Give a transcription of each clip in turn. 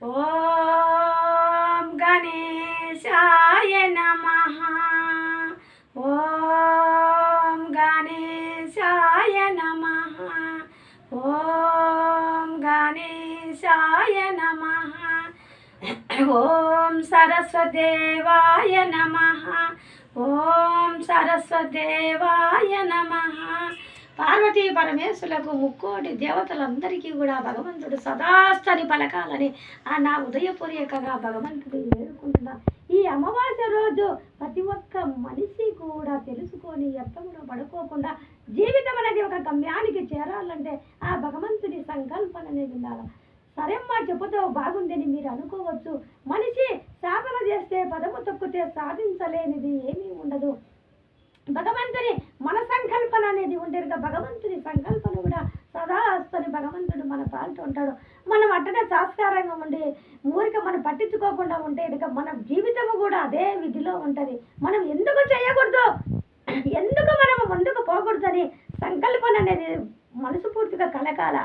ఓం గణేశాయ నమః. ఓం గణేశాయ నమః. ఓం గణేశాయ నమః. ఓం సరస్వదేవాయ నమః. ఓం సరస్వదేవాయ నమః. పార్వతీ పరమేశ్వరులకు ముక్కోటి దేవతలందరికీ కూడా భగవంతుడు సదాస్తని పలకాలని నా ఉదయపూర్వకంగా భగవంతుడు వేడుకుంటున్నా. ఈ అమావాస్య రోజు ప్రతి ఒక్క మనిషి కూడా తెలుసుకొని ఎత్తములో పడుకోకుండా జీవితం అనేది ఒక గమ్యానికి చేరాలంటే ఆ భగవంతుని సంకల్పన అనేది ఉండాలి. సరేమ్మా చెప్పుతో బాగుందని మీరు అనుకోవచ్చు. మనిషి సాధన చేస్తే పదము తొక్కితే సాధించలేనిది ఏమీ ఉండదు. భగవంతుని మన సంకల్పన అనేది ఉండేది. భగవంతుని సంకల్పన కూడా సదా వస్తుంది. భగవంతుడు మన పాలిట ఉంటాడు. మనం అట్టనే సంస్కారంగా ఉండి ఊరిక మనం పట్టించుకోకుండా ఉంటే ఇక మన జీవితము కూడా అదే విధిలో ఉంటుంది. మనం ఎందుకు చేయకూడదు, ఎందుకు మనము ముందుకు పోకూడదని సంకల్పన అనేది మనసు పూర్తిగా కలకాల.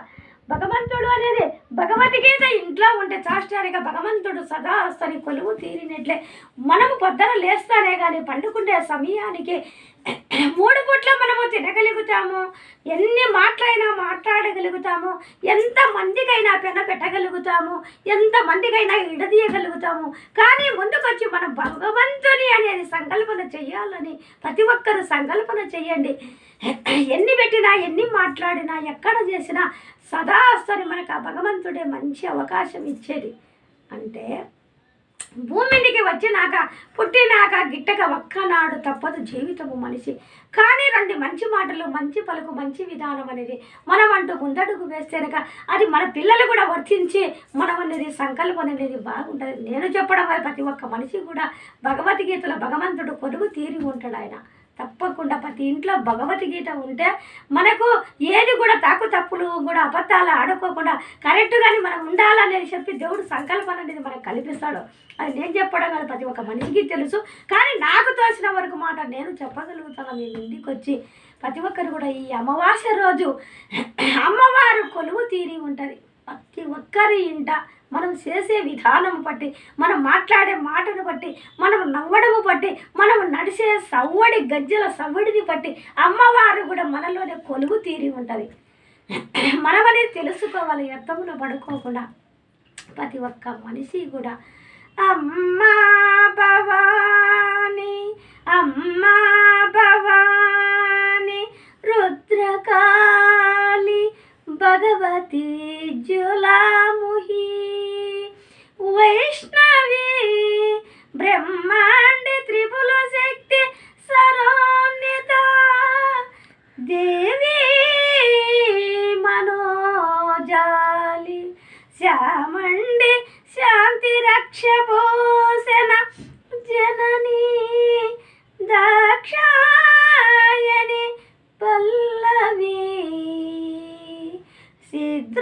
భగవంతుడు అనేది భగవద్గీత ఇంట్లో ఉంటే చాష్టారిగా భగవంతుడు సదా వస్తని కొలువు తీరినట్లే మనము పొద్దున లేస్తానే కానీ పండుకునే సమయానికి 3 పూట్ల మనము తినగలుగుతాము. ఎన్ని మాటలైనా మాట్లాడగలుగుతాము. ఎంతమందికైనా పెన పెట్టగలుగుతాము. ఎంతమందికైనా ఇడదీయగలుగుతాము. కానీ ముందుకొచ్చి మనం భగవంతుని అనేది సంకల్పన చెయ్యాలని ప్రతి ఒక్కరు సంకల్పన చెయ్యండి. ఎన్ని పెట్టినా ఎన్ని మాట్లాడినా ఎక్కడ చేసినా సదా వస్తని మనకు ఆ భగవంతుడే మంచి అవకాశం ఇచ్చేది. అంటే భూమికి వచ్చినాక పుట్టినాక గిట్టక ఒక్కనాడు తప్పదు జీవితము మనిషి. కానీ 2 మంచి మాటలు, మంచి పలుకు, మంచి విధానం అనేది మనం అంటూ ముందడుగు వేస్తేనక అది మన పిల్లలు కూడా వర్తించి మనం అనేది సంకల్పన అనేది బాగుంటుంది. నేను చెప్పడం వల్ల ప్రతి ఒక్క మనిషి కూడా భగవద్గీతలో భగవంతుడు కొలువు తీరి ఉంటాడు. ఆయన తప్పకుండా ప్రతి ఇంట్లో భగవద్గీత ఉంటే మనకు ఏది కూడా తప్పులు కూడా అబద్ధాలు ఆడుకోకుండా కరెక్ట్గాని మనం ఉండాలనేది చెప్పి దేవుడు సంకల్పన అనేది మనకు కల్పిస్తాడు. అది నేను చెప్పడం కాదు, ప్రతి ఒక్క మనిషికి తెలుసు. కానీ నాకు తోచిన వరకు మాట నేను చెప్పగలుగుతాను. మీ ఇంటికి వచ్చి ప్రతి ఒక్కరు కూడా ఈ అమావాస్య రోజు అమ్మవారు కొలువు తీరి ఉంటుంది. ప్రతి ఒక్కరి ఇంట మనం చేసే విధానం బట్టి, మనం మాట్లాడే మాటను బట్టి, మనం నవ్వడము బట్టి, మనం నడిచే సవ్వడి గజ్జల సవ్వడిని బట్టి అమ్మవారు కూడా మనలోనే కొలువు తీరి ఉంటుంది. మనమనేది తెలుసుకోవాలి. అర్థంలో పడుకోకుండా ప్రతి ఒక్క మనిషి కూడా అమ్మా భవాని, అమ్మా భవాని, రుద్రకాళి, భగవతి జ్వలాముహి, వైష్ణవి, బ్రహ్మాండి, త్రిపుల శక్తి, సరోన్యత, దేవి మనోజాలి, శ్యామండి, శాంతి రక్ష పోషణ, జనని, దాక్షాయని, పల్లవి, సిద్రోపి,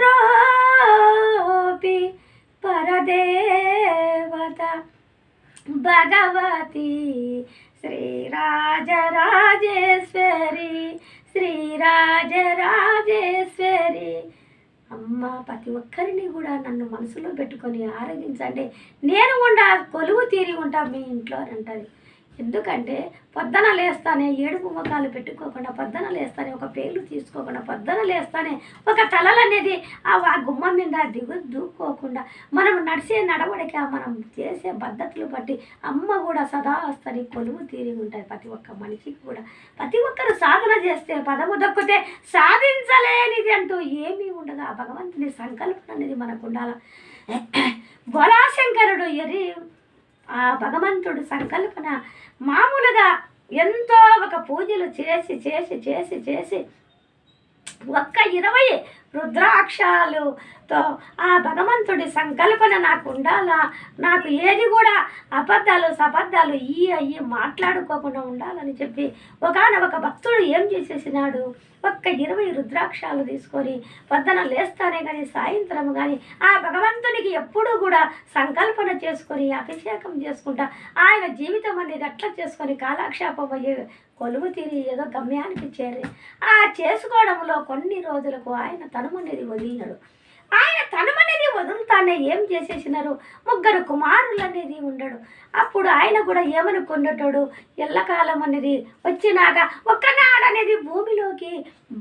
పరదేవత, భగవతి, శ్రీరాజరాజేశ్వరి, శ్రీరాజరాజేశ్వరి. అమ్మ ప్రతి ఒక్కరిని కూడా నన్ను మనసులో పెట్టుకొని ఆరగించండి. నేను కూడా కొలువు తీరి ఉంటా మీ ఇంట్లో అంటది. ఎందుకంటే పొద్దున లేస్తానే ఏడుపు ముఖాలు పెట్టుకోకుండా, పొద్దున లేస్తానే ఒక పేర్లు తీసుకోకుండా, పొద్దున లేస్తానే ఒక తలలు అనేది ఆ గుమ్మం మీద దూకోకుండా మనం నడిచే నడవడిక, మనం చేసే పద్ధతులు బట్టి అమ్మ కూడా సదా వస్తని కొలువు తీరి ఉంటుంది. ప్రతి ఒక్క మనిషికి కూడా ప్రతి ఒక్కరు సాధన చేస్తే పదము దొక్కితే సాధించలేనిది అంటూ ఏమీ ఉండదు. ఆ భగవంతుని సంకల్పన అనేది మనకు ఉండాలి. బోలాశంకరుడు ఆ భగవంతుడు సంకల్పన మామూలుగా ఎంతో ఒక పూజలు చేసి చేసి చేసి చేసి ఒక్క 20 రుద్రాక్షాలతో ఆ భగవంతుడి సంకల్పన నాకు ఉండాలా, నాకు ఏది కూడా అబద్ధాలు సబద్ధాలు అయ్యి మాట్లాడుకోకుండా ఉండాలని చెప్పి ఒక భక్తుడు ఏం చేసేసినాడు, ఒక్క 20 రుద్రాక్షాలు తీసుకొని పొద్దున లేస్తానే కానీ సాయంత్రం కానీ ఆ భగవంతునికి ఎప్పుడూ కూడా సంకల్పన చేసుకొని అభిషేకం చేసుకుంటా ఆయన జీవితం అనేది అట్లా చేసుకొని కాలక్షేపం అయ్యే కొలువు తీరి ఏదో గమ్యానికి చేరి ఆ చేసుకోవడంలో కొన్ని రోజులకు ఆయన తనుము అనేది వదిలినాడు. ఆయన తనమనేది వదులుతానే ఏం చేసేసినారు, ముగ్గురు కుమారులు అనేది ఉండడు. అప్పుడు ఆయన కూడా ఏమనుకున్నటాడు, ఎల్లకాలం అనేది వచ్చినాక ఒక్కనాడనేది భూమిలోకి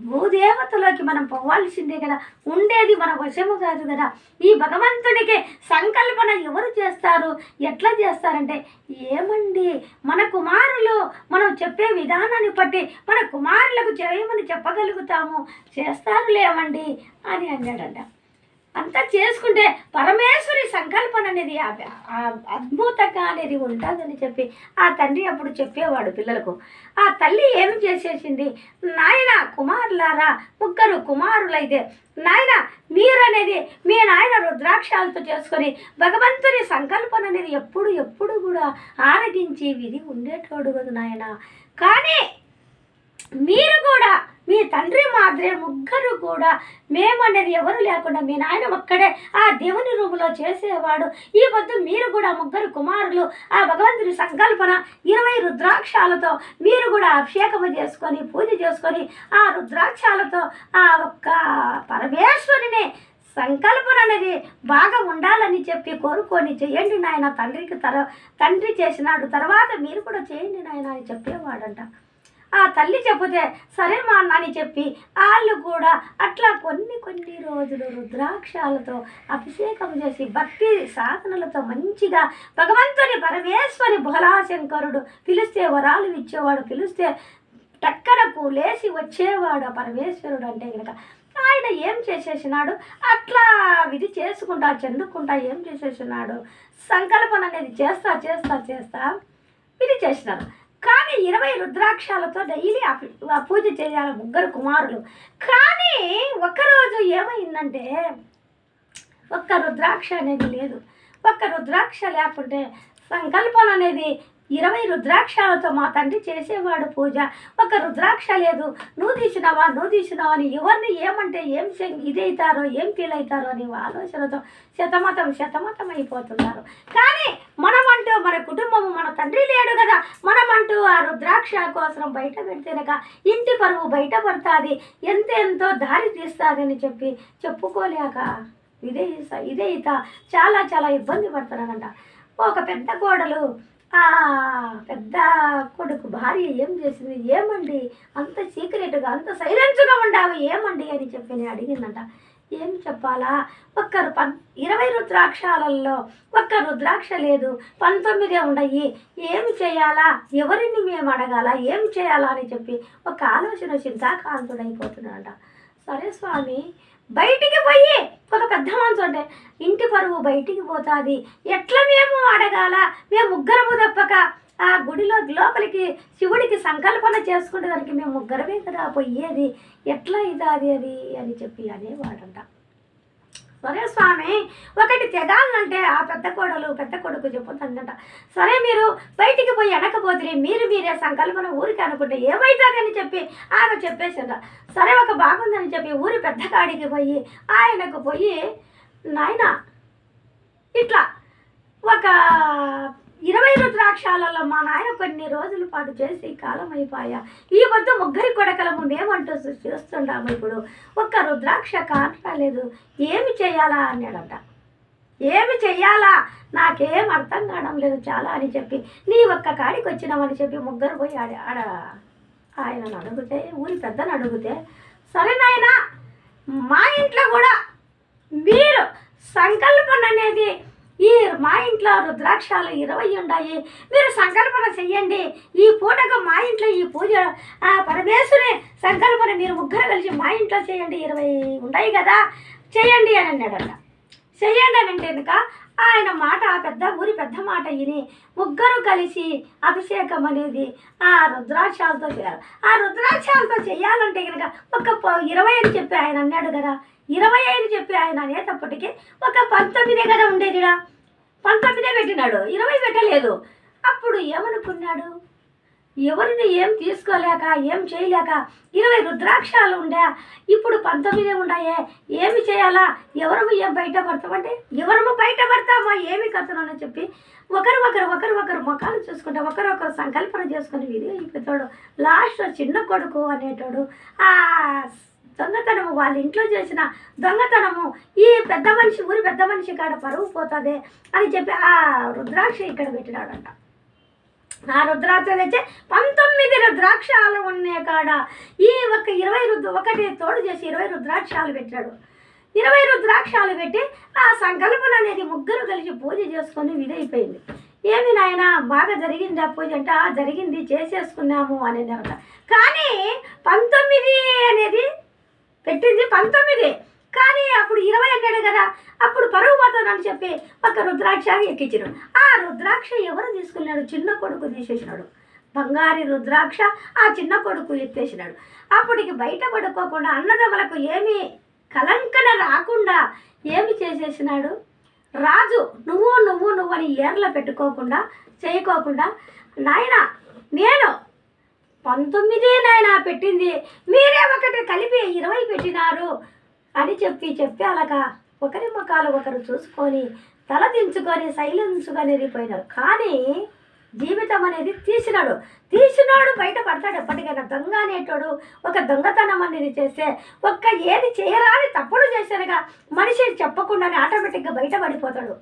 భూదేవతలోకి మనం పోవాల్సిందే కదా, ఉండేది మన వశము కాదు కదా. ఈ భగవంతుడికి సంకల్పన ఎవరు చేస్తారు, ఎట్లా చేస్తారంటే, ఏమండి మన కుమారులు మనం చెప్పే విధానాన్ని బట్టి మన కుమారులకు చేయమని చెప్పగలుగుతాము, చేస్తారులేమండి అని అన్నాడంట. అంతా చేసుకుంటే పరమేశ్వరి సంకల్పన అనేది అద్భుతంగా అనేది ఉంటుందని చెప్పి ఆ తండ్రి అప్పుడు చెప్పేవాడు పిల్లలకు. ఆ తల్లి ఏమి చేసేసింది, నాయన కుమారులారా, ముగ్గురు కుమారులైతే నాయన మీరనేది మీ నాయన రుద్రాక్షాలతో చేసుకొని భగవంతుని సంకల్పన అనేది ఎప్పుడు కూడా ఆరగించి విధి ఉండేటోడు కదా నాయన. కానీ మీరు కూడా మీ తండ్రి మాత్రమే ముగ్గురు కూడా మేమనేది ఎవరు లేకుండా మీ నాయన ఒక్కడే ఆ దేవుని రూపులో చేసేవాడు. ఈ పొద్దు మీరు కూడా ముగ్గురు కుమారులు ఆ భగవంతుని సంకల్పన 20 రుద్రాక్షాలతో మీరు కూడా అభిషేకము చేసుకొని పూజ చేసుకొని ఆ రుద్రాక్షాలతో ఆ ఒక్క పరమేశ్వరుని సంకల్పన అనేది బాగా ఉండాలని చెప్పి కోరుకొని చేయండి నాయన. తండ్రి చేసినాడు, తర్వాత మీరు కూడా చేయండి నాయన అని చెప్పేవాడంట. ఆ తల్లి చెబితే సరే మా అన్న అని చెప్పి వాళ్ళు కూడా అట్లా కొన్ని రోజులు రుద్రాక్షాలతో అభిషేకం చేసి భక్తి సాధనలతో మంచిగా భగవంతుని పరమేశ్వరి భోలాశంకరుడు పిలిస్తే వరాలు ఇచ్చేవాడు, పిలిస్తే టక్కనకు లేచి వచ్చేవాడు ఆ పరమేశ్వరుడు అంటే కనుక. ఆయన ఏం చేసేసినాడు, అట్లా విధి చేసుకుంటా చెందుకుంటా ఏం చేసేసినాడు, సంకల్పన అనేది చేస్తా విధి చేసినారు. కానీ 20 రుద్రాక్షాలతో డైలీ పూజ చేయాలి ముగ్గురు కుమారులు. కానీ ఒకరోజు ఏమైందంటే ఒక్క రుద్రాక్ష అనేది లేదు. ఒక్క రుద్రాక్ష లేకుంటే సంకల్పన అనేది 20 రుద్రాక్షాలతో మా తండ్రి చేసేవాడు పూజ. ఒక రుద్రాక్ష లేదు, నువ్వు తీసినావా అని ఎవరిని ఏమంటే ఏం ఇదవుతారో ఏం ఫీల్ అవుతారో అని ఆలోచనతో శతమతం అయిపోతున్నారు. కానీ మనమంటూ మన కుటుంబము మన తండ్రి లేడు కదా, మనమంటూ ఆ రుద్రాక్ష కోసం బయట పెడితేనక ఇంటి పరువు బయట పడుతుంది, ఎంతో దారి తీస్తుంది అని చెప్పి చెప్పుకోలేక ఇదేయిత చాలా ఇబ్బంది పడుతున్నానంట. ఒక పెద్ద కోడలు ఆ పెద్ద కొడుకు భార్య ఏం చేసింది, ఏమండి అంత సీక్రెట్గా అంత సైలెన్స్గా ఉండావు ఏమండి అని చెప్పి నేను అడిగిందంట. ఏం చెప్పాలా, 20 రుద్రాక్షాలలో ఒక్క రుద్రాక్ష లేదు, 19 ఉన్నాయి, ఏమి చేయాలా, ఎవరిని మేము అడగాల, ఏం చేయాలా అని చెప్పి ఒక ఆలోచన చింతాకాంతుడైపోతున్నాడంట. సరే స్వామి, బయటికి పోయి ఒక పెద్ద మనసు అంటే ఇంటి పరువు బయటికి పోతుంది, ఎట్లా మేము అడగాల, మేము ముగ్గురము తప్పక ఆ గుడిలో లోపలికి శివుడికి సంకల్పన చేసుకునే దానికి మేము ముగ్గురమే కదా పోయేది, ఎట్లా ఇదాది అది అని చెప్పి అనేవాడంట. సరే స్వామి, ఒకటి తెగాలంటే ఆ పెద్ద కొడుకు చెప్పుతుందంట. సరే మీరు బయటికి పోయి అనకపోతే మీరే సంకల్పన ఊరికి అనుకుంటే ఏమవుతుందని చెప్పి ఆమె చెప్పేసిందా. సరే ఒక బాగుందని చెప్పి ఊరి పెద్ద కాడికి పోయి ఆయనకు పోయి, నాయన ఇట్లా ఒక 20 రుద్రాక్షాలలో మా నాయన కొన్ని రోజుల పాటు చేసి కాలం అయిపోయా, ఈ వద్ద ముగ్గురి కొడకలము మేమంటూ చూస్తుంటాము, ఇప్పుడు ఒక్క రుద్రాక్ష కానరాలేదు, ఏమి చేయాలా అన్నాడంట. ఏమి చెయ్యాలా నాకేం అర్థం కావడం లేదు చాలా అని చెప్పి నీ ఒక్క కాడికి వచ్చినామని చెప్పి ముగ్గురు పోయి ఆడ ఆయనను అడిగితే, ఊరి పెద్దను అడిగితే, సరే నాయన మా ఇంట్లో కూడా మీరు సంకల్పన అనేది మా ఇంట్లో రుద్రాక్షాలు 20 ఉన్నాయి, మీరు సంకల్పన చెయ్యండి, ఈ పూటకు మా ఇంట్లో ఈ పూజ ఆ పరమేశ్వరి సంకల్పన మీరు ముగ్గురు కలిసి మా ఇంట్లో చేయండి, 20 ఉన్నాయి కదా చేయండి అని అన్నాడట. చెయ్యండి అని అంటే కనుక ఆయన మాట ఊరి పెద్ద మాట విని ముగ్గురు కలిసి అభిషేకం అనేది ఆ రుద్రాక్షాలతో చేయాలి. ఆ రుద్రాక్షాలతో చేయాలంటే కనుక ఒక 20 అని చెప్పి ఆయన అన్నాడు కదా, 20 అని చెప్పి ఆయన అనేటప్పటికీ ఒక 19 కదా ఉండేదిరా, 19 పెట్టినాడు, 20 పెట్టలేదు. అప్పుడు ఏమనుకున్నాడు, ఎవరిని ఏం తీసుకోలేక ఏం చేయలేక 20 రుద్రాక్షాలు ఉండే, ఇప్పుడు 19 ఉన్నాయే, ఏమి చేయాలా, ఎవరము ఏం బయటపడతామంటే ఎవరము బయటపడతామో ఏమి కథనని చెప్పి ఒకరు ముఖాలు చూసుకుంటే ఒకరొకరు సంకల్పన చేసుకుని విధి అయిపోతాడు. లాస్ట్ చిన్న కొడుకు అనేటోడు ఆ దొంగతనము వాళ్ళ ఇంట్లో చేసిన దొంగతనము ఈ పెద్ద మనిషి ఊరి పెద్ద మనిషి కాడ పరువు పోతుంది అని చెప్పి ఆ రుద్రాక్ష ఇక్కడ పెట్టినాడంట. ఆ రుద్రాక్ష తెచ్చి 19 రుద్రాక్షాలు ఉన్నాయి కాడ ఈ ఒక 20 ఒకటి తోడు చేసి 20 రుద్రాక్షాలు పెట్టాడు. 20 రుద్రాక్షాలు పెట్టి ఆ సంకల్పన అనేది ముగ్గురు కలిసి పూజ చేసుకొని విధైపోయింది. ఏమి నాయన బాగా జరిగింది ఆ పూజ అంటే జరిగింది చేసేసుకున్నాము అనేది అనమాట. కానీ 19 అనేది పెట్టింది 19, కానీ అప్పుడు 20 అన్నాడు కదా, అప్పుడు పరువు పోతానని చెప్పి ఒక రుద్రాక్ష ఎక్కించాడు. ఆ రుద్రాక్ష ఎవరు తీసుకున్నాడు? చిన్న కొడుకు తీసేసినాడు. బంగారి రుద్రాక్ష ఆ చిన్న కొడుకు ఎత్తేసినాడు. అప్పటికి బయట పడుకోకుండా అన్నదమ్ములకు ఏమీ కలంకన రాకుండా ఏమి చేసేసినాడు? రాజు నువ్వు నువ్వు నువ్వు అని ఏర్లో పెట్టుకోకుండా చేయకోకుండా, నాయన నేను 19 నాయన పెట్టింది, మీరే ఒకటి కలిపి 20 పెట్టినారు అని చెప్పి అలాగా ఒకరి ముఖాలు ఒకరు చూసుకొని తల దించుకొని సైలెన్స్గా వెళ్ళిపోయినారు. కానీ జీవితం అనేది తీసినాడు బయట పడతాడు ఎప్పటికైనా. దొంగ అనేటోడు ఒక దొంగతనం అనేది చేస్తే ఏది చేయరాని తప్పుడు చేశానుగా మనిషి చెప్పకుండానే ఆటోమేటిక్గా బయట పడిపోతాడు.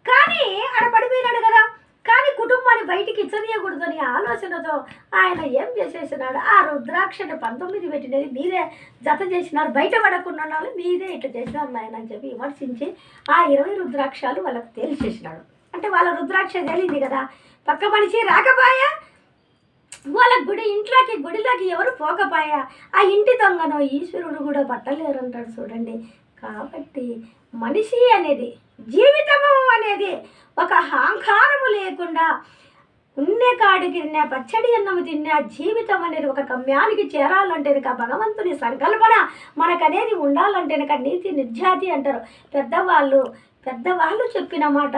కానీ ఆడ పడిపోయినాడు కదా, కానీ కుటుంబాన్ని బయటికి ఇచ్చనీయకూడదని ఆలోచనతో ఆయన ఏం చేసేసినాడు? ఆ రుద్రాక్షని 19 పెట్టినది మీరే జత చేసినారు, బయట పడకుండా వాళ్ళు మీరే ఇట్లా చేసినారు ఆయన అని చెప్పి విమర్శించి ఆ 20 రుద్రాక్షాలు వాళ్ళకు తేల్చేసినాడు. అంటే వాళ్ళ రుద్రాక్ష తేలింది కదా, పక్క మనిషి రాకపోయా, వాళ్ళ గుడిలోకి ఎవరు పోకపోయా, ఆ ఇంటి దొంగనో ఈశ్వరుడు కూడా పట్టలేరు అంటాడు చూడండి. కాబట్టి మనిషి అనేది జీవితము అనేది ఒక అహంకారము లేకుండా ఉన్నే కాడికి తిన్నా పచ్చడి అన్నము తిన్నా జీవితం అనేది ఒక గమ్యానికి చేరాలంటే భగవంతుని సంకల్పన మనకనేది ఉండాలంటే నీతి నిర్జాతి అంటారు పెద్దవాళ్ళు చెప్పిన మాట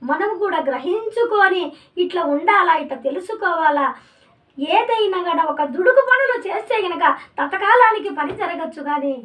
మనం కూడా గ్రహించుకొని ఇట్లా ఉండాలా, ఇట్లా తెలుసుకోవాలా. ఏదైనా కూడా ఒక దుడుకు పనులు చేస్తే గనక తతకాలానికి పని జరగచ్చు, కానీ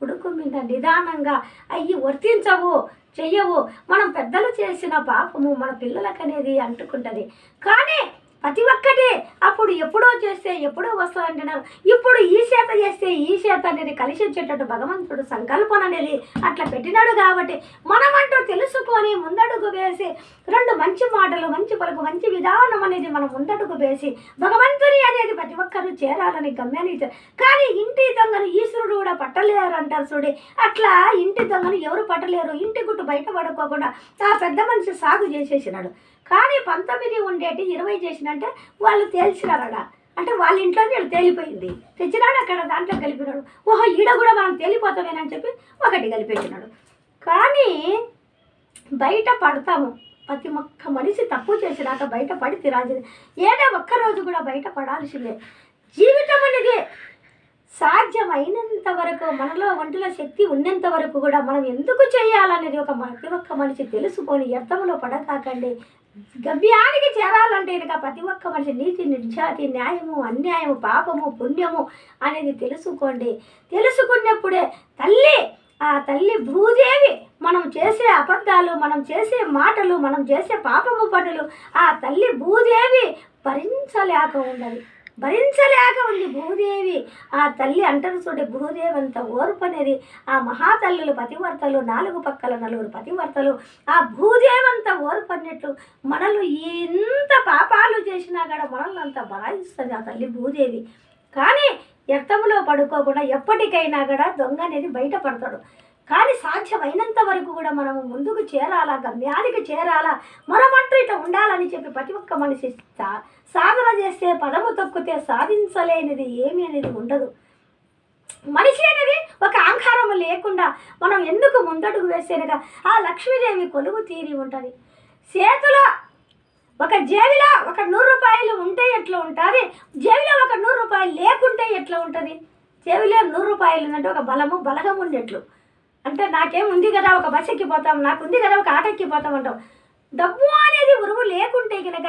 ఉడుకు మీద నిదానంగా అయ్యి వర్తించవు, చెయ్యవు. మనం పెద్దలు చేసిన పాపము మన పిల్లలకు అనేది అంటుకుంటుంది. కానీ ప్రతి ఒక్కటి అప్పుడు ఎప్పుడో చేస్తే ఎప్పుడో వస్తుందంటున్నారు. ఇప్పుడు ఈ చేత చేస్తే ఈ చేత అనేది కలిసి వచ్చేటట్టు భగవంతుడు సంకల్పన అనేది అట్లా పెట్టినాడు. కాబట్టి మనమంటూ తెలుసుకొని ముందడుగు వేసి 2 మంచి మాటలు, మంచి పలుకు, మంచి విధానం అనేది మనం ముందడుగు వేసి భగవంతుని అనేది ప్రతి ఒక్కరూ చేరాలని గమ్యాన్ని. కానీ ఇంటి దొంగను ఈశ్వరుడు కూడా పట్టలేరు అంటారు చూడి. అట్లా ఇంటి దొంగను ఎవరు పట్టలేరు. ఇంటి గుట్టు బయట పడుకోకుండా ఆ పెద్ద మనిషి సాగు చేసేసినాడు. కానీ 19 ఉండేటి 20 చేసినంటే వాళ్ళు తేల్చినారడ. అంటే వాళ్ళ ఇంట్లో వీళ్ళు తేలిపోయింది, తెచ్చినాడు అక్కడ దాంట్లో కలిపినాడు. ఓహో ఈడ కూడా మనం తేలిపోతామేనని చెప్పి ఒకటి కలిపెట్టినాడు. కానీ బయట పడతాము. ప్రతి ఒక్క మనిషి తప్పు చేసినాక బయట పడి తిరాల్సిందే. ఏదో ఒక్కరోజు కూడా బయట పడాల్సిందే. జీవితం అనేది సాధ్యమైనంత వరకు మనలో ఒంటిలో శక్తి ఉన్నంత వరకు కూడా మనం ఎందుకు చేయాలనేది ప్రతి ఒక్క మనిషి తెలుసుకొని వ్యర్థంలో పడకాకండి. గమ్యానికి చేరాలంటే కనుక ప్రతి ఒక్క మనిషి నీతి నిర్జాతి, న్యాయము అన్యాయము, పాపము పుణ్యము అనేది తెలుసుకోండి. తెలుసుకున్నప్పుడే ఆ తల్లి భూదేవి మనం చేసే అబద్ధాలు, మనం చేసే మాటలు, మనం చేసే పాపము పనులు ఆ తల్లి భూదేవి భరించలేక ఉంది భూదేవి. ఆ తల్లి అంటారు చూడే భూదేవి అంత ఓర్పు అనేది ఆ మహాతల్లులు పతివర్తలు, 4 పక్కల 4 పతివర్తలు ఆ భూదేవి అంత ఓర్పు అన్నట్లు మనలు ఎంత పాపాలు చేసినా కూడా మనల్ని అంత బలాయిస్తుంది ఆ తల్లి భూదేవి. కానీ వ్యర్థంలో పడుకోకుండా ఎప్పటికైనా కూడా దొంగ అనేది బయటపడతాడు. కానీ సాధ్యమైనంత వరకు కూడా మనము ముందుకు చేరాలా, గమ్యానికి చేరాలా, మనమంటూ ఇట్లా ఉండాలని చెప్పి ప్రతి ఒక్క మనిషి సాధన చేస్తే పదము తొక్కితే సాధించలేనిది ఏమి అనేది ఉండదు. మనిషి అనేది ఒక అహంకారం లేకుండా మనం ఎందుకు ముందడుగు వేసేనగా ఆ లక్ష్మీదేవి కొలువు తీరి ఉంటుంది. చేతిలో ఒక జేబులో ఒక 100 రూపాయలు ఉంటే ఎట్లా ఉంటుంది, జేబులో ఒక 100 రూపాయలు లేకుంటే ఎట్లా ఉంటుంది. జేబులో 100 రూపాయలు అంటే ఒక బలగం ఉండేట్లు. అంటే నాకేం ఉంది కదా ఒక బస్ ఎక్కిపోతాం, నాకు ఉంది కదా ఒక ఆటో ఎక్కిపోతాం అంటాం. డబ్బు అనేది ఉరువు లేకుంటే కనుక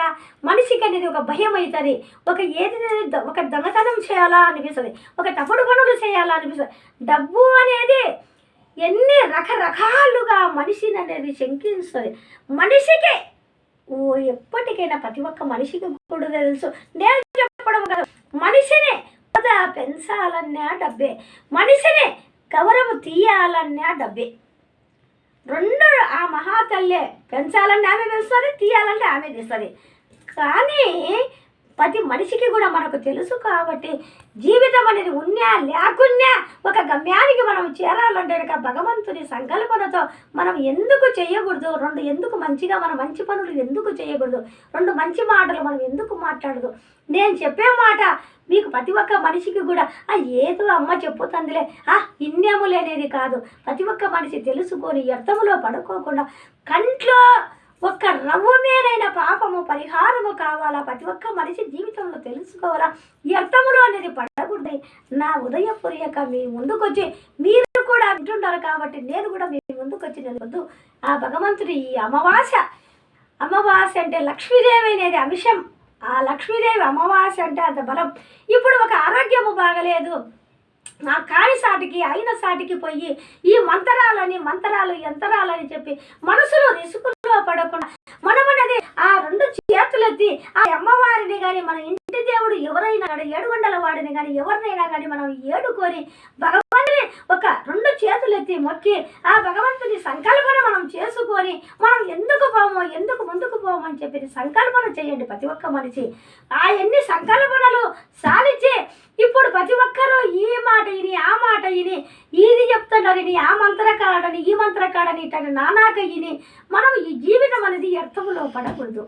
మనిషికి అనేది ఒక భయం అవుతుంది. ఒక దొంగతనం చేయాలా అనిపిస్తుంది, ఒక తప్పుడు పనులు చేయాలా అనిపిస్తుంది. డబ్బు అనేది ఎన్ని రకరకాలుగా మనిషిని అనేది శంకిస్తుంది. మనిషికి ఎప్పటికైనా ప్రతి ఒక్క మనిషికి కూడా తెలుసు. నేను చెప్పడం కదా, మనిషిని పెంచాలన్నా డబ్బే, మనిషిని గౌరవం తీయాలన్నా డబ్బే. రెండు ఆ మహాతల్లే, పెంచాలంటే ఆమె పెంచుతుంది, తీయాలంటే ఆమె తీస్తుంది. కానీ ప్రతి మనిషికి కూడా మనకు తెలుసు కాబట్టి జీవితం అనేది ఉన్నా లేకున్నా ఒక గమ్యానికి మనం చేరాలంటే భగవంతుని సంకల్పనతో మనం ఎందుకు చేయకూడదు, ఎందుకు మంచిగా మన మంచి పనులు ఎందుకు చేయకూడదు, మంచి మాటలు మనం ఎందుకు మాట్లాడదు. నేను చెప్పే మాట మీకు ప్రతి ఒక్క మనిషికి కూడా ఏదో అమ్మ చెప్పుతుందిలే ఇన్నేము లేనేది కాదు. ప్రతి ఒక్క మనిషి తెలుసుకొని వ్యర్థములో పడుకోకుండా కంట్లో ఒక్క రవ్వమేనైనా పాపము పరిహారము కావాలా, ప్రతి ఒక్క మనిషి జీవితంలో తెలుసుకోవాలా, వ్యర్థములో అనేది పడకూడదు. నా ఉదయపూర్వక మీ ముందుకొచ్చి మీరు కూడా వింటున్నారు కాబట్టి నేను కూడా మీ ముందుకొచ్చి నిలవద్దు. ఆ భగవంతుడి ఈ అమావాస్య అంటే లక్ష్మీదేవి అనేది అంశం. ఆ లక్ష్మీదేవి అమావాస్య అంటే అంత బలం. ఇప్పుడు ఒక ఆరోగ్యము బాగలేదు, నా కాని సాటికి అయిన సాటికి పోయి ఈ మంతరాలు యంతరాలని చెప్పి మనసులో రిసుకులో పడకుండా మనమనేది ఆ రెండు చేతులెత్తి ఆ అమ్మవారిని కానీ మన ఇంటి దేవుడు ఎవరైనా కానీ ఏడుగొండల వాడిని కానీ ఎవరినైనా కానీ మనం ఏడుకొని భగవంతుని ఒక రెండు చేతులెత్తి మొక్కి ఆ భగవంతుని సంకల్పన మనం చేసుకొని మనం ఎందుకు ముందుకు పోమని చెప్పి సంకల్పన చేయండి ప్రతి ఒక్క మనిషి. ఆ ఎన్ని సంకల్పనలు సాధించి ఇప్పుడు ప్రతి ఒక్కరూ ఈ మాట ఇని ఆ మాట ఇని ఇది చెప్తున్నారని ఆ మంత్రకాడని ఈ మంత్రకాడని ఇట్లా నానాక ఇని మనం ఈ జీవితం అనేది వ్యర్థములో పడకూడదు.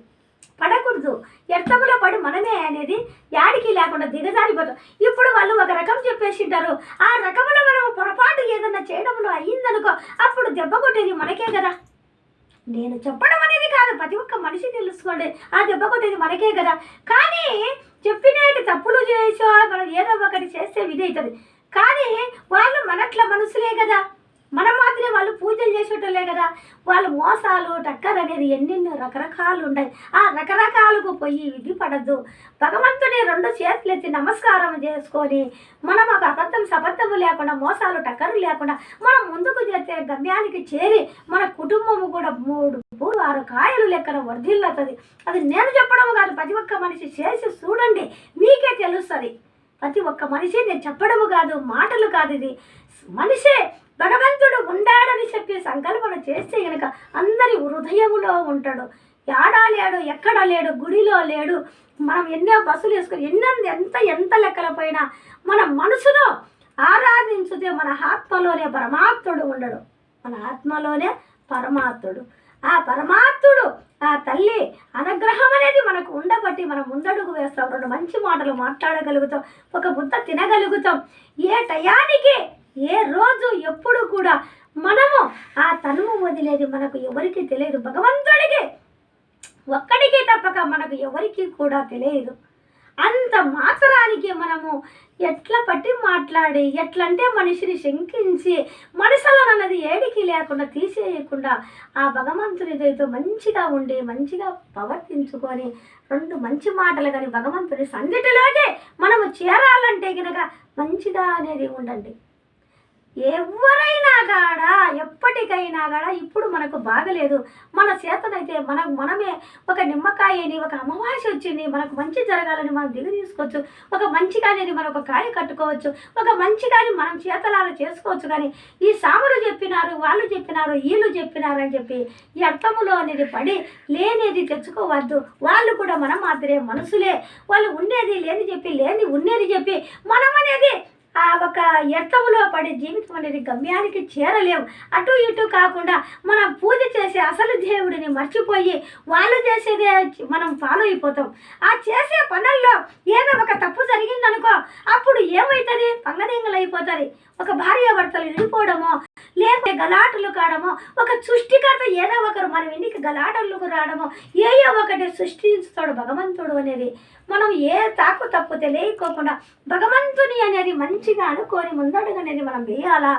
వ్యర్థములో పడి మనమే అనేది యాడికి లేకుండా దిగజారిపోతాం. ఇప్పుడు వాళ్ళు ఒక రకం చెప్పేసింటారు, ఆ రకంలో మనం పొరపాటు ఏదన్నా చేయడంలో అయ్యిందనుకో అప్పుడు దెబ్బ కొట్టేది మనకే కదా. నేను చెప్పడం అనేది కాదు, ప్రతి ఒక్క మనిషి తెలుసుకోండి, ఆ దెబ్బ కొట్టేది మనకే కదా. కానీ చెప్పినట్టు తప్పులు చేసో మనం ఏదో ఒకటి చేస్తే విధి అవుతుంది. కానీ వాళ్ళు మనట్ల మనసులే కదా, మనం మాత్రమే వాళ్ళు పూజలు చేసేటోళ్ళే కదా. వాళ్ళు మోసాలు టక్కర్ అనేది ఎన్నెన్నో రకరకాలు ఉన్నాయి. ఆ రకరకాలకు పోయి విధి పడద్దు. భగవంతుని రెండు చేతులెత్తి నమస్కారం చేసుకొని మనం ఒక సబద్ధము లేకుండా మోసాలు టక్కరు లేకుండా మనం ముందుకు చేస్తే గమ్యానికి చేరి మన కుటుంబము కూడా 3-6 కాయలు లెక్కన వర్ధిల్లుతుంది. అది నేను చెప్పడం కాదు, ప్రతి ఒక్క మనిషి చేసి చూడండి, మీకే తెలుస్తుంది. ప్రతి ఒక్క మనిషి నేను చెప్పడము కాదు, మాటలు కాదు, ఇది మనిషే భగవంతుడు ఉండాడని చెప్పి సంకల్పన చేస్తే కనుక అందరి హృదయములో ఉంటాడు. యాడా లేడు, ఎక్కడ లేడు, గుడిలో లేడు. మనం ఎన్నో బస్సులు వేసుకొని ఎంత లెక్కల పైన మన మనసును ఆరాధించితే మన ఆత్మలోనే పరమాత్ముడు ఉండడు. మన ఆత్మలోనే పరమాత్ముడు. ఆ పరమాత్ముడు ఆ తల్లి అనుగ్రహం అనేది మనకు ఉండబట్టి మనం ముందడుగు వేస్తాం, రెండు మంచి మాటలు మాట్లాడగలుగుతాం, ఒక ముద్ద తినగలుగుతాం. ఏ టయానికి ఏ రోజు ఎప్పుడు కూడా మనము ఆ తనువు వదిలేది మనకు ఎవరికి తెలియదు. భగవంతుడికి ఒక్కడికి తప్పక మనకు ఎవరికి కూడా తెలియదు. అంత మాత్రానికి మనము ఎట్లా పట్టి మాట్లాడి ఎట్లంటే మనిషిని శంకించి మనసులో అన్నది ఏడికి లేకుండా తీసేయకుండా ఆ భగవంతునితో మంచిగా ఉండి మంచిగా ప్రవర్తించుకొని రెండు మంచి మాటలు కానీ భగవంతుని సన్నిధిలోకి మనము చేరాలంటే కనుక మంచిగా అనేది ఉండండి. ఎవరైనా కాడా ఎప్పటికైనా కాడా ఇప్పుడు మనకు బాగలేదు, మన చేతనైతే మనమే ఒక నిమ్మకాయని ఒక అమావాస్య వచ్చింది మనకు మంచి జరగాలని మనం దిగు తీసుకోవచ్చు. ఒక మంచిగా అనేది మనం ఒక కాయ కట్టుకోవచ్చు, ఒక మంచిగాని మనం చేతలాగా చేసుకోవచ్చు. కానీ ఈ సాములు చెప్పినారు, వాళ్ళు చెప్పినారు, వీళ్ళు చెప్పినారు అని చెప్పి ఈ అర్థములో అనేది పడి లేనిది తెచ్చుకోవద్దు. వాళ్ళు కూడా మనం మాత్రమే మనుషులే, వాళ్ళు ఉండేది లేని చెప్పి లేని ఉండేది చెప్పి మనం అనేది ఆ ఒక ఎత్తములో పడి జీవితం అనేది గమ్యానికి చేరలేము. అటు ఇటు కాకుండా మనం పూజ చేసే అసలు దేవుడిని మర్చిపోయి వాళ్ళు చేసేదే మనం ఫాలో అయిపోతాం. ఆ చేసే పనుల్లో ఏదో ఒక తప్పు జరిగిందనుకో అప్పుడు ఏమవుతుంది, పంగడింగలు అయిపోతుంది. ఒక భార్యాభర్తలు విడిపోవడమో లేకపోతే గలాటలు కావడమో, ఒక సృష్టికర్త ఏదో ఒకరు మనం ఇంటికి గలాటలకు రావడమో ఏయో ఒకటి సృష్టిస్తాడు భగవంతుడు అనేది. మనం ఏ తప్పు తెలియకోకుండా భగవంతుని అనేది మంచిగా అనుకొని ముందడుగు అనేది మనం వేయాలా.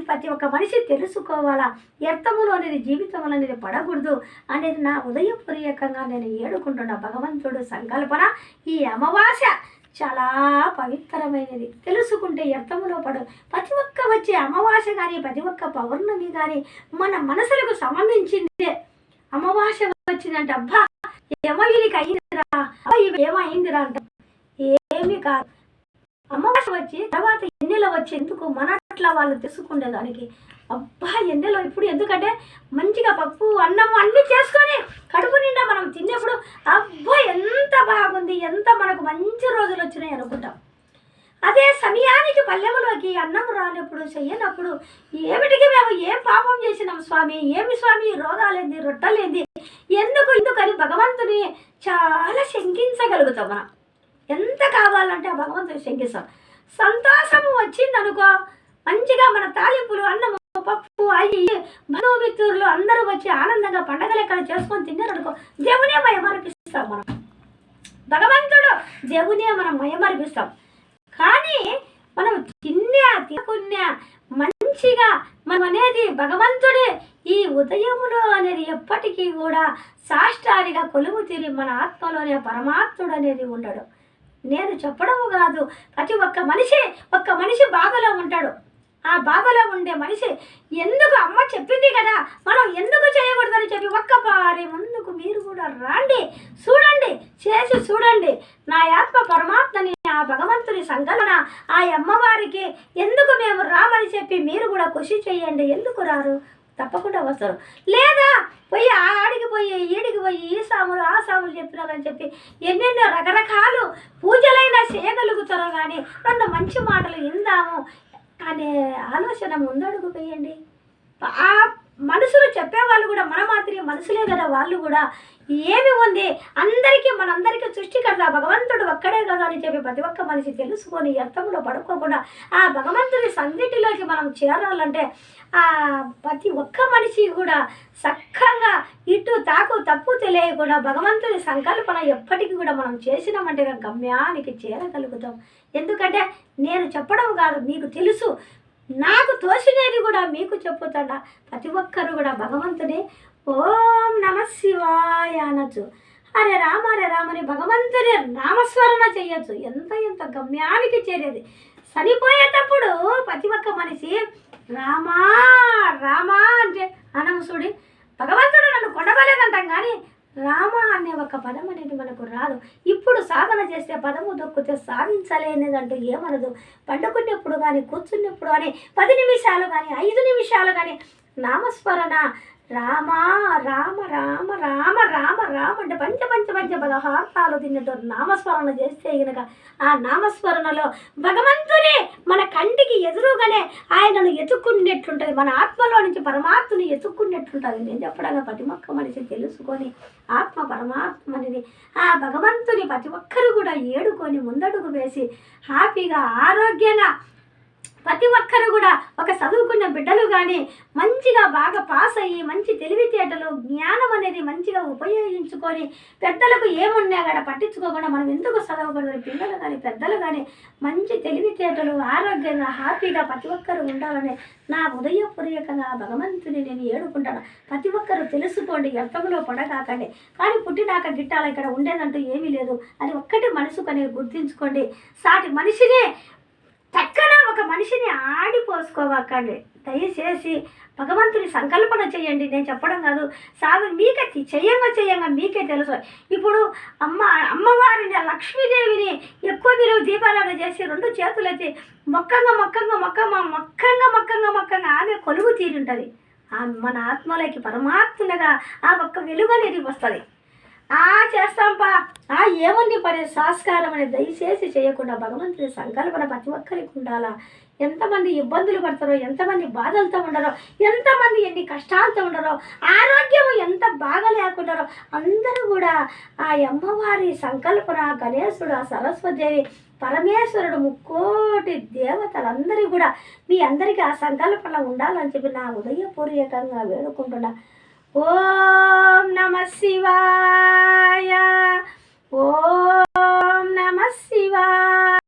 ప్రతి ఒక్క మనిషి తెలుసుకోవాలా, వ్యర్థములో అనేది జీవితంలో అనేది పడకూడదు అనేది నా ఉదయపూర్వకంగా నేను ఏడుకుంటున్న భగవంతుడు సంకల్పన. ఈ అమావాస్య చాలా పవిత్రమైనది, తెలుసుకుంటే వ్యర్థములో పడు. ప్రతి ఒక్క వచ్చే అమావాస్య కానీ ప్రతి ఒక్క పౌర్ణమి కానీ మన మనసులకు సంబంధించిందే. అమావాస్య వచ్చిందంటే అబ్బా ఏమో వీరికి అయిందిరా, ఏమో అయిందిరా అంట, ఏమీ కాదు. అమావాస్య వచ్చి తర్వాత ఎన్నెలో వచ్చి ఎందుకు మనట్లా వాళ్ళు తెలుసుకునేదానికి. అబ్బా ఎన్నెలో ఇప్పుడు ఎందుకంటే మంచిగా పప్పు అన్నం అన్నీ చేసుకొని కడుపు నిండా మనం తిన్నప్పుడు అబ్బా ఎంత బాగుంది, ఎంత మనకు మంచి రోజులు వచ్చినాయి అనుకుంటాం. అదే సమయానికి పల్లెములోకి అన్నం రానప్పుడు చెయ్యనప్పుడు ఏమిటికి మేము ఏం పాపం చేసినాం స్వామి, ఏమి స్వామి రోగాలేంది రొట్టలేంది ఎందుకని భగవంతుని చాలా శంకించగలుగుతాం. మనం ఎంత కావాలంటే ఆ భగవంతుని శంకిస్తాం. సంతోషము వచ్చిందనుకో మంచిగా మన తాలింపులు అన్నము పప్పు అయ్యి బంధుమిత్రులు అందరూ వచ్చి ఆనందంగా పండగలు ఎక్కడ చేసుకొని తిన్నారనుకో దేవునే మయమరిపిస్తాం. మనం భగవంతుడు దేవునే మనం మయమరిపిస్తాం. కానీ మనం తినకున్నా మంచిగా మనం అనేది భగవంతుడే ఈ ఉదయములో అనేది ఎప్పటికీ కూడా సాష్టారిగా కొలువు తీరి మన ఆత్మలోనే పరమాత్ముడు అనేది ఉండడు. నేను చెప్పడము కాదు, ప్రతి ఒక్క మనిషి బాధలో ఉంటాడు. ఆ బాధలో ఉండే మనిషి ఎందుకు అమ్మ చెప్పింది కదా మనం ఎందుకు చేయకూడదని చెప్పి ఒక్కపారి ముందుకు మీరు కూడా రాండి, చూడండి, చేసి చూడండి. నా ఆత్మ పరమాత్మని ఆ భగవంతుని సంకల్పన ఆ అమ్మవారికి ఎందుకు మేము రామని చెప్పి మీరు కూడా కృషి చేయండి. ఎందుకు రారు? తప్పకుండా వస్తారు. లేదా పోయి ఆడికి పోయి ఈడికి పోయి ఈ సాములు ఆ సాములు చెప్తున్నారని చెప్పి ఎన్నెన్నో రకరకాలు పూజలైనా చేయగలుగుతారో కానీ రెండు మంచి మాటలు ఇందాము అనే ఆలోచన ముందడుగు వేయండి. ఆ మనుషులు చెప్పేవాళ్ళు కూడా మన మాత్రమే మనుషులే కదా, వాళ్ళు కూడా ఏమి ఉంది మనందరికీ సృష్టికర్త భగవంతుడు ఒక్కడే కదా అని చెప్పి ప్రతి ఒక్క మనిషి తెలుసుకొని అర్థంలో పడుకోకుండా ఆ భగవంతుని సన్నిధిలోకి మనం చేరాలంటే ఆ ప్రతి ఒక్క మనిషి కూడా చక్కగా ఇటు తాకు తప్పు తెలియకుండా భగవంతుని సంకల్పన ఎప్పటికీ కూడా మనం చేసినామంటే గమ్యానికి చేరగలుగుతాం. ఎందుకంటే నేను చెప్పడం కాదు, మీకు తెలుసు, నాకు తోసినది కూడా మీకు చెప్పుతాడా. ప్రతి ఒక్కరు కూడా భగవంతుని ఓం నమ శివాయ అనొచ్చు, హరే రామని భగవంతుని నామస్మరణ చేయొచ్చు. ఎంత గమ్యానికి చేరేది. చనిపోయేటప్పుడు ప్రతి ఒక్క మనిషి రామా అంటే అనముసుడి భగవంతుడు నన్ను కొనవలేదంటాం కానీ రామ అనే ఒక పదం అనేది మనకు రాదు. ఇప్పుడు సాధన చేస్తే పదము దొక్కితే సాధించలేనిదంటూ ఏమనదు. పండుకునేప్పుడు కానీ కూర్చున్నప్పుడు కానీ 10 నిమిషాలు కానీ 5 నిమిషాలు కానీ నామస్మరణ రామ రామ రామ రామ రామ రామ అంటే పంచ పదహారాలు తిన్నట్టు నామస్మరణ చేస్తే కనుక ఆ నామస్మరణలో భగవంతుని మన కంటికి ఎదురుగానే ఆయనను ఎత్తుక్కున్నట్టుంటుంది. మన ఆత్మలో నుంచి పరమాత్మని ఎత్తుక్కున్నట్టుంటుంది. నేను చెప్పడానికి ప్రతి ఒక్క మనిషి తెలుసుకొని ఆత్మ పరమాత్మని ఆ భగవంతుని ప్రతి ఒక్కరు కూడా ఏడుకొని ముందడుగు వేసి హ్యాపీగా ఆరోగ్యంగా ప్రతి ఒక్కరు కూడా ఒక చదువుకున్న బిడ్డలు కానీ మంచిగా బాగా పాస్ అయ్యి మంచి తెలివితేటలు జ్ఞానం అనేది మంచిగా ఉపయోగించుకొని పెద్దలకు ఏమున్నా కూడా పట్టించుకోకుండా మనం ఎందుకు చదవకూడదు. పిల్లలు కానీ పెద్దలు కానీ మంచి తెలివితేటలు ఆరోగ్యంగా హ్యాపీగా ప్రతి ఒక్కరు ఉండాలని నా హృదయపూర్వకంగా భగవంతుని నేను ఏడుకుంటాను. ప్రతి ఒక్కరు తెలుసుకోండి, వ్యర్థంలో పడకాకండి. కానీ పుట్టినాక గిట్టాల ఇక్కడ ఉండేదంటూ ఏమీ లేదు. అది ఒక్కటి మనసుకు అనేది గుర్తించుకోండి. సాటి మనిషిని చక్కన ఒక మనిషిని ఆడిపోసుకోవకండి. దయచేసి భగవంతుని సంకల్పన చేయండి. నేను చెప్పడం కాదు, సాగు మీకే చేయంగా మీకే తెలుసు. ఇప్పుడు అమ్మవారిని లక్ష్మీదేవిని ఎక్కువ మీరు దీపారాధన చేసి 2 చేతులు ఎత్తి మొక్కంగా ఆమె కొలువు తీరి ఉంటుంది. మన ఆత్మలోకి పరమాత్మగా ఆ ఒక్క వెలుగు అనేది వస్తుంది. చేస్తాంపా ఏముంది పడే సంస్కారం అనేది దయచేసి చేయకుండా భగవంతుని సంకల్పన ప్రతి ఒక్కరికి ఉండాలా. ఎంతమంది ఇబ్బందులు పడతారో, ఎంతమంది బాధలతో ఉండరో, ఎంతమంది ఎన్ని కష్టాలతో ఉండరో, ఆరోగ్యం ఎంత బాగా లేకుండారో అందరూ కూడా ఆ అమ్మవారి సంకల్పన గణేశుడు, సరస్వతిదేవి, పరమేశ్వరుడు, 3 దేవతలందరూ కూడా మీ అందరికీ ఆ సంకల్పన ఉండాలని చెప్పి నా హృదయపూర్వకంగా వేడుకుంటున్నా. ఓం నమ